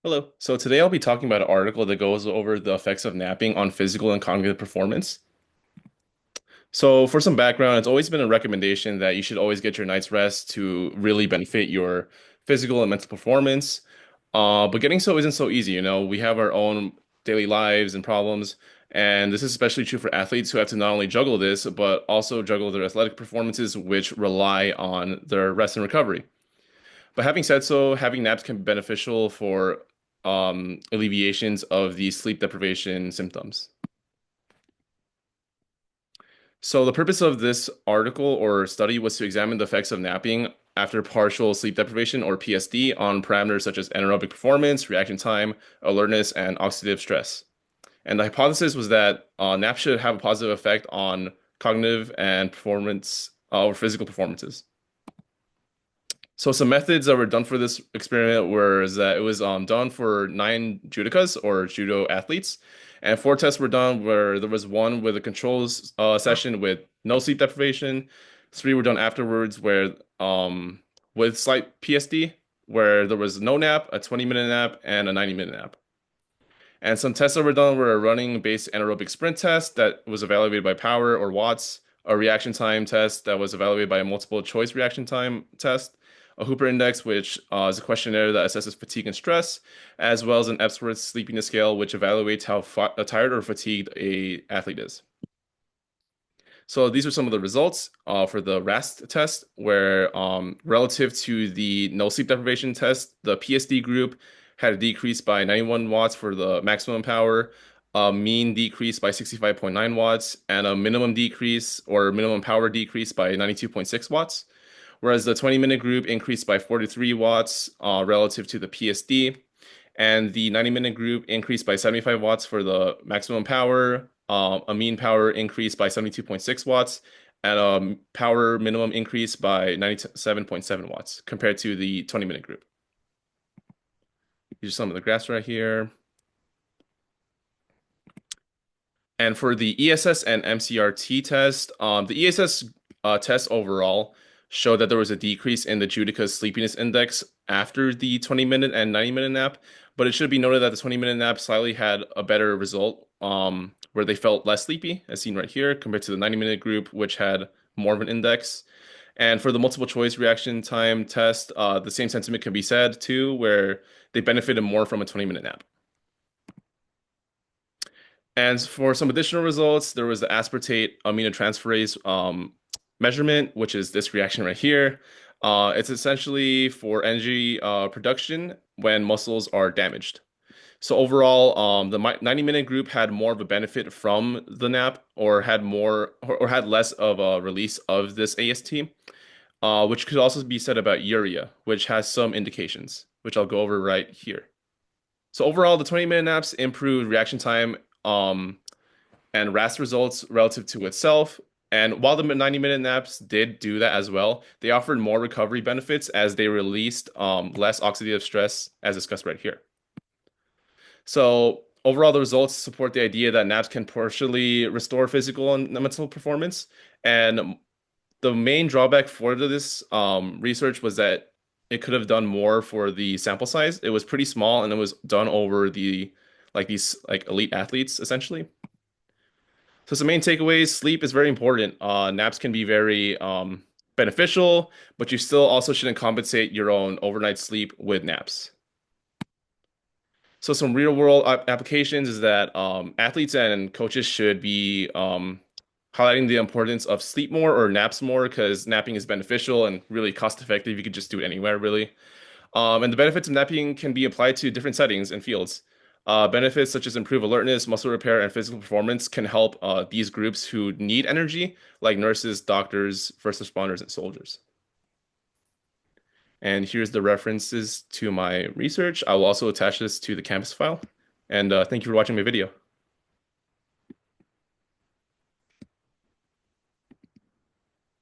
Hello. So today I'll be talking about an article that goes over the effects of napping on physical and cognitive performance. So for some background, it's always been a recommendation that you should always get your night's rest to really benefit your physical and mental performance. But getting so isn't so easy, We have our own daily lives and problems, and this is especially true for athletes who have to not only juggle this, but also juggle their athletic performances, which rely on their rest and recovery. But having said so, having naps can be beneficial for alleviations of the sleep deprivation symptoms. So the purpose of this article or study was to examine the effects of napping after partial sleep deprivation or PSD on parameters such as anaerobic performance, reaction time, alertness, and oxidative stress. And the hypothesis was that naps should have a positive effect on cognitive and performance or physical performances. So some methods that were done for this experiment was that it was done for nine judokas or judo athletes, and four tests were done where there was one with a controls session with no sleep deprivation, three were done afterwards where with slight PSD where there was no nap, a 20-minute nap, and a 90-minute nap. And some tests that were done were a running-based anaerobic sprint test that was evaluated by power or watts, a reaction time test that was evaluated by a multiple choice reaction time test, a Hooper index, which is a questionnaire that assesses fatigue and stress, as well as an Epworth sleepiness scale, which evaluates how tired or fatigued a athlete is. So these are some of the results for the RAST test, where relative to the no sleep deprivation test, the PSD group had a decrease by 91 watts for the maximum power, a mean decrease by 65.9 watts, and a minimum decrease or minimum power decrease by 92.6 watts. Whereas the 20-minute group increased by 43 watts relative to the PSD, and the 90-minute group increased by 75 watts for the maximum power, a mean power increase by 72.6 watts, and a power minimum increase by 97.7 watts compared to the 20-minute group. These are some of the graphs right here. And for the ESS and MCRT test, the ESS test overall showed that there was a decrease in the Judica's sleepiness index after the 20-minute and 90-minute nap, but it should be noted that the 20-minute nap slightly had a better result, where they felt less sleepy, as seen right here, compared to the 90-minute group, which had more of an index. And for the multiple choice reaction time test, the same sentiment can be said too, where they benefited more from a 20-minute nap. And for some additional results, there was the aspartate aminotransferase measurement, which is this reaction right here. It's essentially for energy production when muscles are damaged. So overall, the 90-minute group had more of a benefit from the nap, or had more, or had less of a release of this AST, which could also be said about urea, which has some indications, which I'll go over right here. So overall, the 20-minute naps improved reaction time and RAS results relative to itself. And while the 90-minute naps did do that as well, they offered more recovery benefits as they released less oxidative stress, as discussed right here. So overall, the results support the idea that naps can partially restore physical and mental performance. And the main drawback for this research was that it could have done more for the sample size. It was pretty small and it was done over these elite athletes essentially. So some main takeaways, sleep is very important. Naps can be very beneficial, but you still also shouldn't compensate your own overnight sleep with naps. So some real world applications is that athletes and coaches should be highlighting the importance of sleep more or naps more because napping is beneficial and really cost effective. You could just do it anywhere, really. And the benefits of napping can be applied to different settings and fields. Benefits such as improved alertness, muscle repair, and physical performance can help these groups who need energy, like nurses, doctors, first responders, and soldiers. And here's the references to my research. I will also attach this to the Canvas file. And thank you for watching my video.